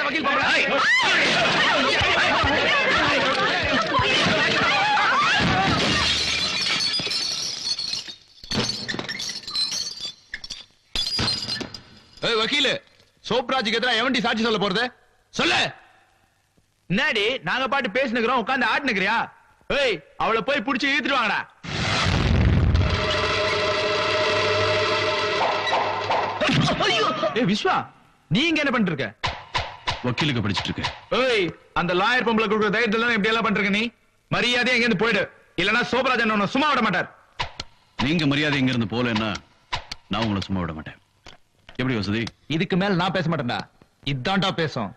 வக்கீல் வக்கீல் சோப்ராஜுக்கு எதிராக எவன்டி சாட்சி சொல்ல போறது சொல்லு. என்னடி நாங்க பாட்டு பேசினுக்கிறோம் உட்கார்ந்து ஆட்டுனுக்கிறியா? ஏய் அவளை போய் புடிச்சு இழுத்துட்டு வாங்கடா. ஏய் விஸ்வா நீங்க என்ன பண்ணிட்டு இருக்க? வக்கீலுக்கு படிச்சிட்டு இருக்க. ஏய் அந்த லாயர் பொம்பளை கொடுக்குற தைரியத்துல இப்படி எல்லாம் பண்றீங்க? நீ மரியாதை எங்க இருந்து போயிடு, இல்லன்னா சோப்ராஜன் உன்னை சும்மா விட மாட்டார். நீங்க மரியாதை எங்க இருந்து போலன்னா நான் உங்களை சும்மா விட மாட்டேன். எப்படி வசதி? இதுக்கு மேல நான் பேச மாட்டேன்டா, இதான்டா பேசும்.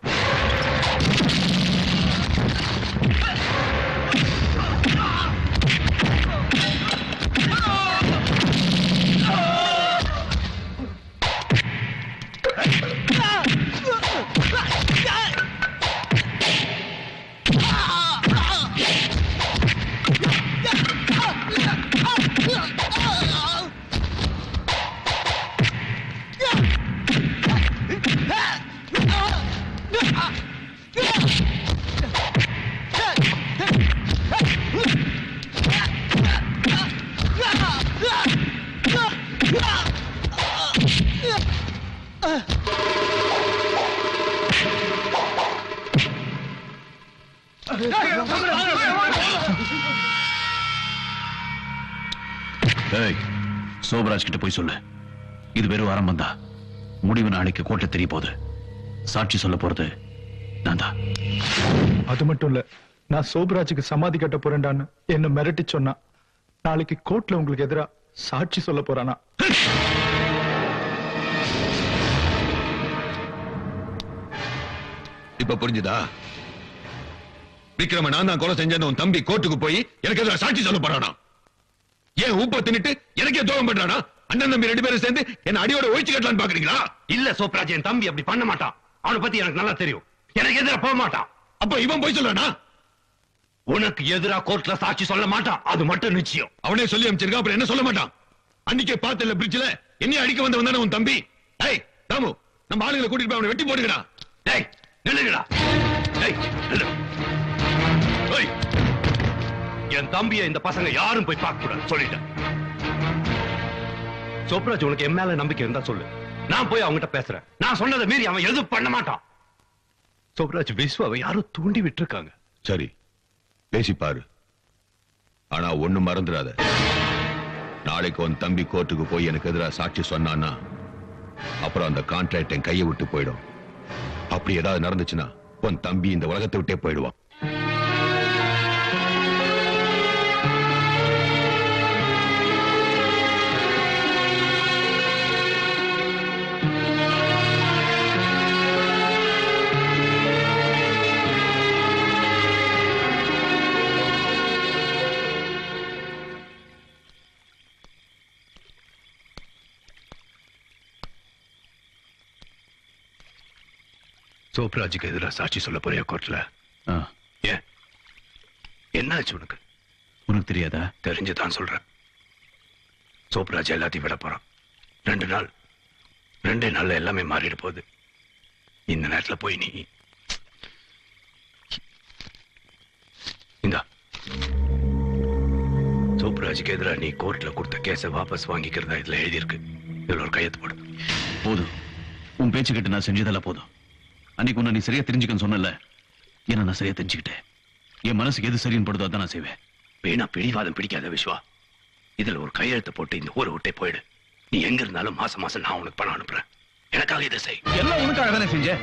சோபராஜ் கிட்ட போய் சொல்லு, இது வெறும் ஆரம்பம் தான். முடிவு நாளைக்கு கோர்ட்ல தெரிய போகுது. சாட்சி சொல்ல போறது நான் தான். அது மட்டும் இல்ல, நான் சோபராஜுக்கு சமாதி கட்ட போறேன்டான்னு என்ன மிரட்டி சொன்னா, நாளைக்கு கோர்ட்ல உங்களுக்கு எதிரா சாட்சி சொல்ல போறானா? இப்ப புரிஞ்சுதா? விக்ரம நான் தான் கொலை செஞ்சேன்னு உன் தம்பி கோர்ட்டுக்கு போய் எனக்கு எதிராக சாட்சி சொல்ல போறானா? ஏன் ஊப்ப தின்னுட்டு எனக்கே துரோகம் பண்றானா? அண்ணன் தம்பி ரெண்டு பேரும் சேர்ந்து என்ன அடியோட ஒழிச்சு கட்டலான்னு பாக்குறீங்களா? இல்ல சோப்ராஜ், என் தம்பி அப்படி பண்ண மாட்டான். அவனை பத்தி எனக்கு நல்லா தெரியும். எனக்கு எதிராக போக மாட்டான். அப்ப இவன் போய் சொல்றானா? உனக்கு எதிராக கோர்ட்ல சாட்சி சொல்ல மாட்டான், அது மட்டும் நிச்சயம். அவனே சொல்லி அமைச்சிருக்கான், அப்புறம் என்ன சொல்ல மாட்டான்? அன்னைக்கே பார்த்தல பிரிட்ஜ்ல என்னைய அடிக்க வந்தவன் தானே உன் தம்பி. ஏய் தாமு, நம்ம ஆளுங்களை கூட்டிட்டு போய் அவனை வெட்டி போடுங்கடா. டேய் நில்லுங்கடா. டேய் நில்லு. ஏய் என் தம்பியை இந்த பசங்க யாரும் போய் பார்க்க கூடாது சொல்லிட்டேன். சோப்ராஜ், உனக்கு என் மேல நம்பிக்கை இருந்தா சொல்லு, நான் போய் அவங்ககிட்ட பேசுறேன். நான் சொன்னதை மீறி அவன் எதுவும் பண்ண மாட்டான். சோப்ராஜ், விஸ்வாவை யாரும் தூண்டி விட்டு இருக்காங்க. சரி பேசி பாரு, ஆனா ஒண்ணு மறந்துடாத. நாளைக்கு உன் தம்பி கோர்ட்டுக்கு போய் எனக்கு எதிராக சாட்சி சொன்னான்னா அப்புறம் அந்த கான்ட்ராக்ட் என் கையை விட்டு போயிடும். அப்படி ஏதாவது நடந்துச்சுன்னா உன் தம்பி இந்த உலகத்தை விட்டே போயிடுவான். சோப்ராஜுக்கு எதிராக சாட்சி சொல்ல போறியா கோர்ட்ல? ஏன் என்னாச்சு உனக்கு? உனக்கு தெரியாதா? தெரிஞ்சுதான் சொல்றேன். சோப்ராஜ் எல்லாத்தையும் விட போறான். 2 நாள்ல எல்லாமே மாறிட போகுது. இந்த நேரத்துல போய் நீ இந்தா சோப்ராஜுக்கு எதிராக நீ கோர்ட்ல கொடுத்த கேஸை வாபஸ் வாங்கிக்கிறதா இதுல எழுதியிருக்கு. இதுல ஒரு கையெழுத்து போடு. போதும், உன் பேச்சு கேட்டு நான் செஞ்சதெல்லாம் போதும். அன்னைக்கு உன்னை நீ சரியா தெரிஞ்சுக்கன்னு சொன்னல, ஏன்னா நான் சரியா தெரிஞ்சுக்கிட்டேன். என் மனசுக்கு எது சரின்னு படுதோ அதான் நான் செய்வேன். வீணா பிடிவாதம் பிடிக்காத விஸ்வா. இதுல ஒரு கையெழுத்து போட்டு இந்த ஊரை விட்டே போயிடு. நீ எங்க இருந்தாலும் மாசம் மாசம் நான் உனக்கு பணம் அனுப்புறேன். எனக்காக இதை செய். எல்லாம் உனக்காக தானே செஞ்சேன்.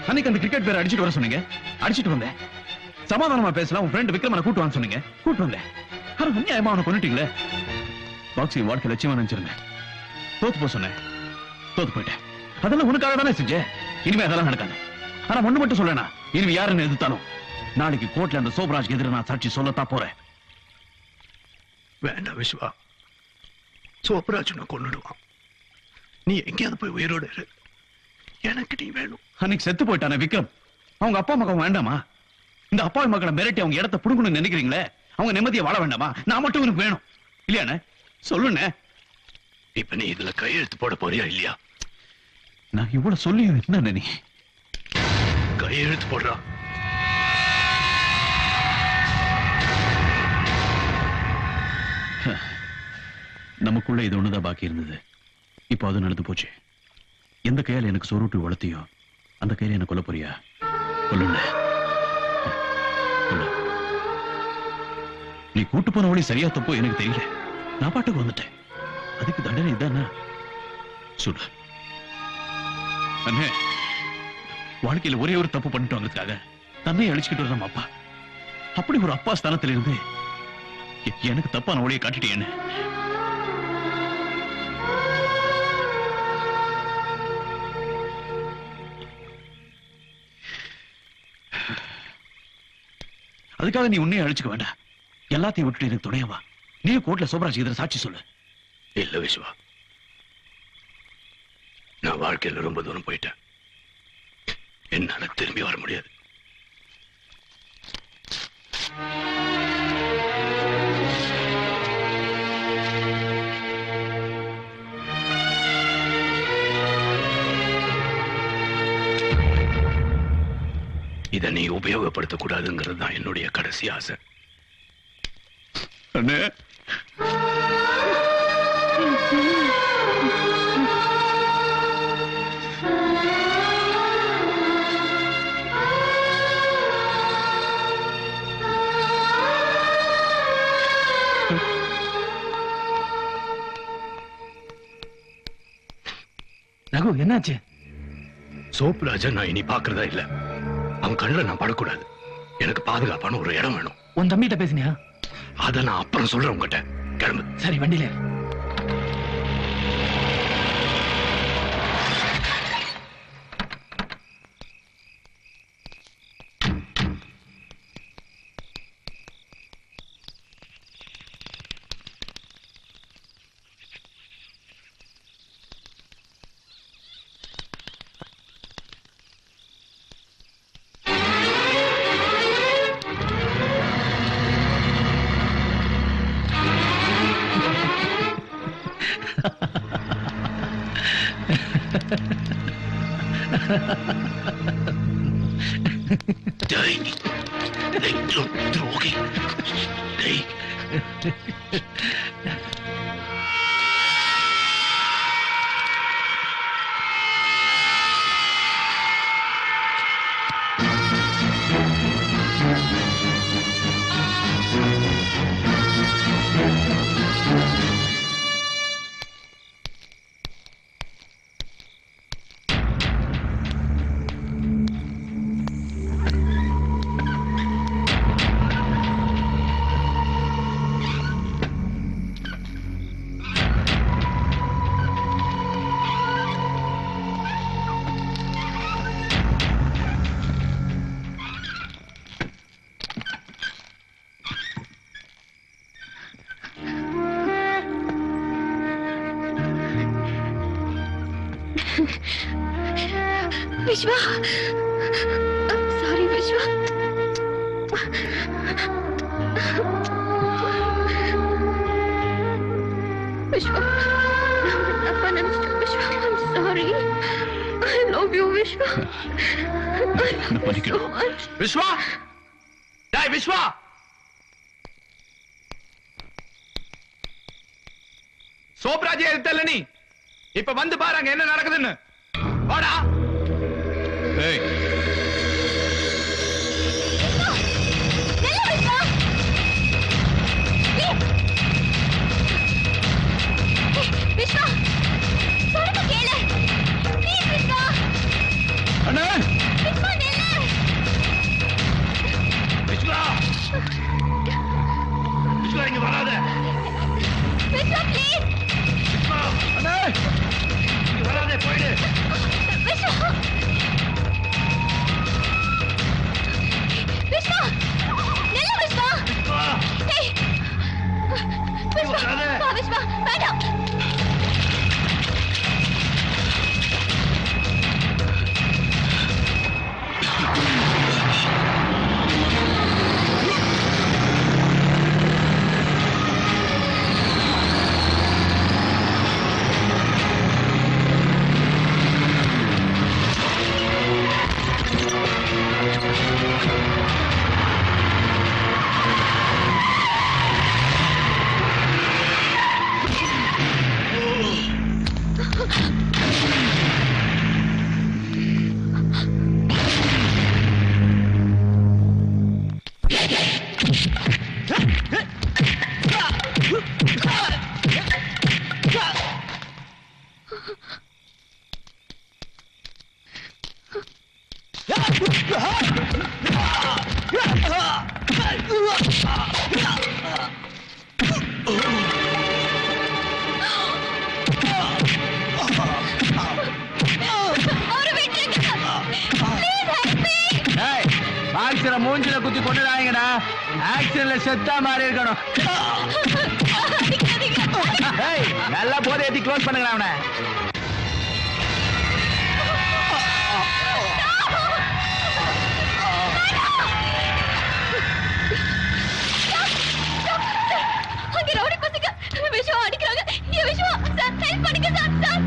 அன்னைக்கு அந்த கிரிக்கெட் பேர் அடிச்சுட்டு வர சொன்னீங்க, அடிச்சுட்டு வந்தேன். சமாதானமா பேசலாம், உன் ஃப்ரெண்ட் விக்ரமனை கூட்டு வான்னு சொன்னீங்க, கூட்டு வந்தேன். ஆனா அநியாயமா அவனை கொண்டுட்டீங்களே. பாக்ஸிங் வாழ்க்கை லட்சியமா நினைச்சிருந்தேன். தோத்து போ சொன்னேன், தோத்து போயிட்டேன். அதெல்லாம் உனக்காக தானே செஞ்சேன். இனிமே அதெல்லாம் நடக்காது. ஆனா ஒண்ணு மட்டும் சொல்லனா, இனிமே யாருன்னு எதிர்த்தாலும் நாளைக்கு கோர்ட்ல அந்த சோப்ராஜ் எதிர நான் சாட்சி சொல்லத்தான் போறேன். வேண்டாம் விஸ்வா, சோப்ராஜ் உன்னை கொன்னுடுவான். நீ எங்கேயாவது போய் உயிரோடு இரு. எனக்கு நீ வேணும். அன்னைக்கு செத்து போயிட்டானே விக்ரம், அவங்க அப்பா மகன் வேண்டாமா? இந்த அப்பாவி மக்களை மிரட்டி அவங்க இடத்தை புடுங்கணும்னு நினைக்கிறீங்களே, அவங்க நிம்மதியை வாழ வேண்டாமா? நான் மட்டும் உனக்கு வேணும் இல்லையானே? சொல்லுண்ணே. இப்ப நீ இதுல கையெழுத்து போட போறியா இல்லையா? நான் இவ்வளவு சொல்லியும் என்ன நீ கையெழுத்து போடுறா. நமக்குள்ள இது ஒண்ணுதான் பாக்கி இருந்தது. இப்போ அது நடந்து போச்சு. எந்த கையால எனக்கு சொருட்டு வளர்த்தியோ அந்த கையில என்ன கொல்ல போறியா? கொல்லுங்க. நீ கூட்டு போன வழி சரியா தப்போ எனக்கு தெரியல. நான் பாட்டுக்கு வந்துட்டேன். அதுக்கு தண்டனை இதானா? சொல்லு அண்ணே. வாழ்க்கையில ஒரே ஒரு தப்பு பண்ணிட்டு வந்ததுக்காக தன்னை அழிச்சுக்கிட்டு வர நம்ம அப்பா, அப்படி ஒரு அப்பா ஸ்தானத்துல இருந்து எனக்கு தப்பான வழியை காட்டிட்டேன்னு. அதுக்காக நீ உன்னையே அழிச்சுக்க வேண்டாம். எல்லாத்தையும் விட்டுட்டு எனக்கு துணையவா. நீ கோர்ட்ல சோபராஜ் எதிர சாட்சி சொல்லு. இல்ல விஸ்வா, நான் வாழ்க்கையில ரொம்ப தூரம் போயிட்டேன். என்னால திரும்பி வர முடியாது. இதை நீ உபயோகப்படுத்தக் கூடாதுங்கிறது தான் என்னுடைய கடைசி ஆசை. அண்ணே, ரகு என்னாச்சு? சோப்ராஜ நான் இனி பாக்குறதா இல்ல. அவன் கண்ணுல நான் படக்கூடாது. எனக்கு பாதுகாப்பான ஒரு இடம் வேணும். உன் தம்பிகிட்ட பேசினியா? அத நான் அப்புறம் சொல்றேன் உங்ககிட்ட. கிளம்பு. சரி, வண்டியில துரோகி. Vishwa, I'm sorry, Vishwa. Vishwa, I'm sorry. I love you, Vishwa. I love you so much. Vishwa, டேய் விஸ்வா, சோப்ராஜே எடுத்தல நீ. இப்ப வந்து பாருங்க என்ன நடக்குதுன்னு. வாடா. ஏய், Vishwa, சொல்லுங்க கேளு. Please, Vishwa. அண்ணே, Vishwa, நில்லு. விஸ்வா, விஸ்வா இங்க வராத. Vishwa, please. விஸ்வா, அண்ணே, இங்க வராத, போயிடு. Vishwa. மூஞ்சில குத்தி கொண்டுடாங்கடா. ஆக்சிடென்ட்ல செத்தா மாதிரி இருக்கணும். நல்லா போதை ஏத்தி க்ளோஸ் பண்ணுங்க அவனை. அங்க ரவுடி பசங்க விஷம் அடிக்கிறாங்க. விஷம் சார் ஹெல்ப் பண்ணுங்க சார்.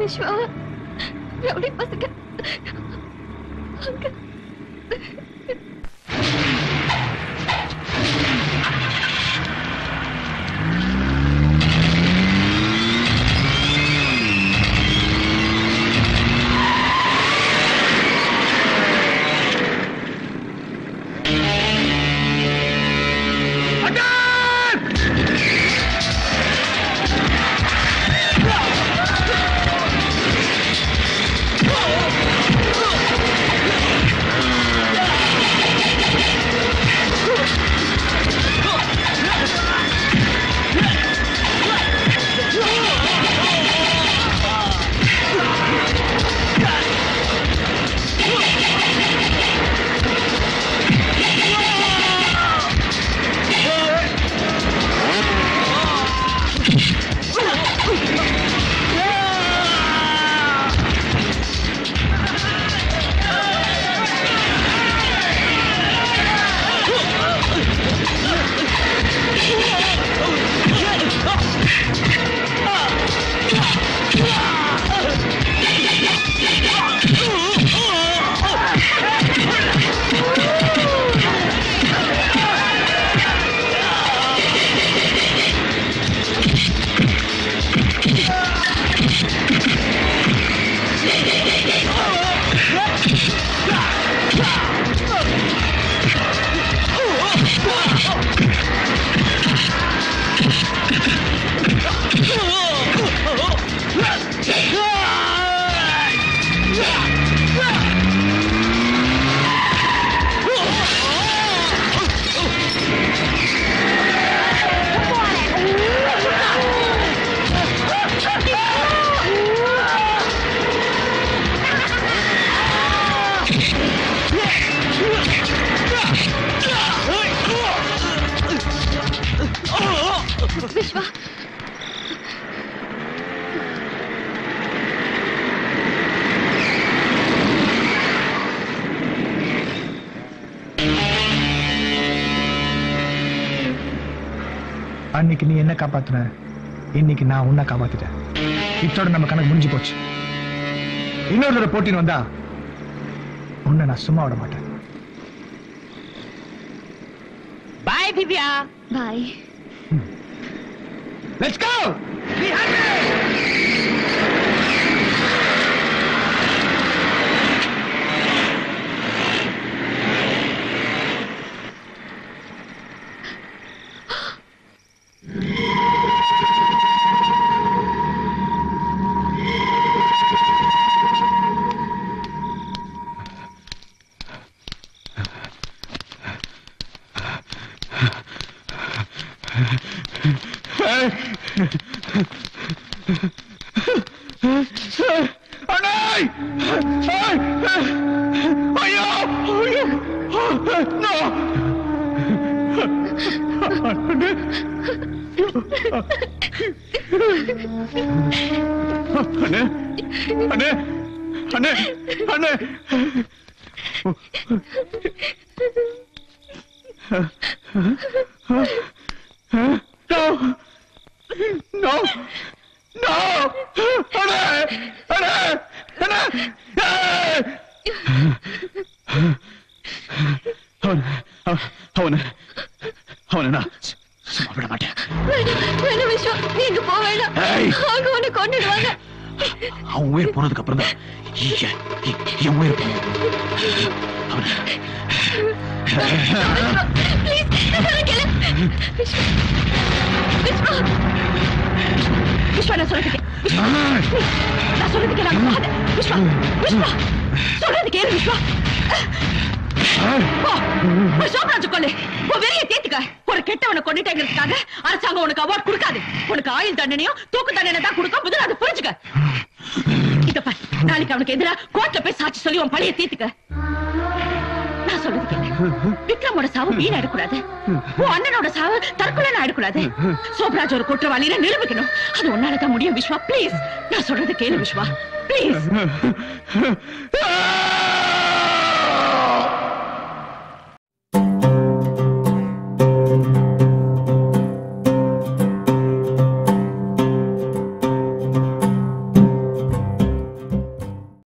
விஸ்வா ரவுடி பசங்க விஸ்வா அன்னைக்கு நீ என்ன காப்பாத்துன, இன்னைக்கு நான் உன்னை காப்பாத்திட்டேன். இத்தோட நம்ம கணக்கு முடிஞ்சு போச்சு. இன்னொரு தடவை போட்டின்னு வந்தா உன்னை நான் சும்மா விட மாட்டேன். Bye Divya. Bye. Let's go. Be happy. அண்ணே! ஐயோ! ஐயோ! No! அண்ணே! அண்ணே! அண்ணே! அண்ணே! அண்ணே! No! No! No! அண்ணே! அண்ணே! அண்ணே! அவனை நான் சும்மா விட மாட்டேன். வேணாம் விஸ்வா, நீங்க போக வேண்டாம். அவங்க உன்னை கொன்னுடுவாங்க. அவன் உயிர் போனதுக்கு அப்புறம் தான் என் உயிர் போகும். அவனை ப்ளீஸ் கேளு. விஸ்வா, விஸ்வா நான் சொல்றது கேளு. நான் சொல்றது கேளு. விஸ்வா, விஸ்வா சொல்றது கேளு. விஸ்வா சோப்ராஜ் கொள்ளு, உன் வெறிய தேத்துக்க. ஒரு கெட்டவனை கொண்டுட்டேங்கிறதுக்காக அரசாங்கம் உனக்கு அவார்ட் கொடுக்காது. உனக்கு ஆயுள் தண்டனையும் தூக்கு தண்டனை தான் கொடுக்க. முதல்ல அதை புரிஞ்சுக்க. இதப்ப நாளைக்கு அவனுக்கு எதிரா கோர்ட்ல போய் சாட்சி சொல்லி உன் பழைய தீர்த்துக்க. நான் சொல்றது கேளு. விக்ரமோட சாவு வீண் ஆயிடக்கூடாது. உன் அண்ணனோட சாவு தற்கொலை ஆயிடக்கூடாது. சோப்ராஜ் ஒரு குற்றவாளியை நிரூபிக்கணும். அது உன்னாலதான் முடியும் விஸ்வா. பிளீஸ் நான் சொல்றது கேளு விஸ்வா, பிளீஸ்.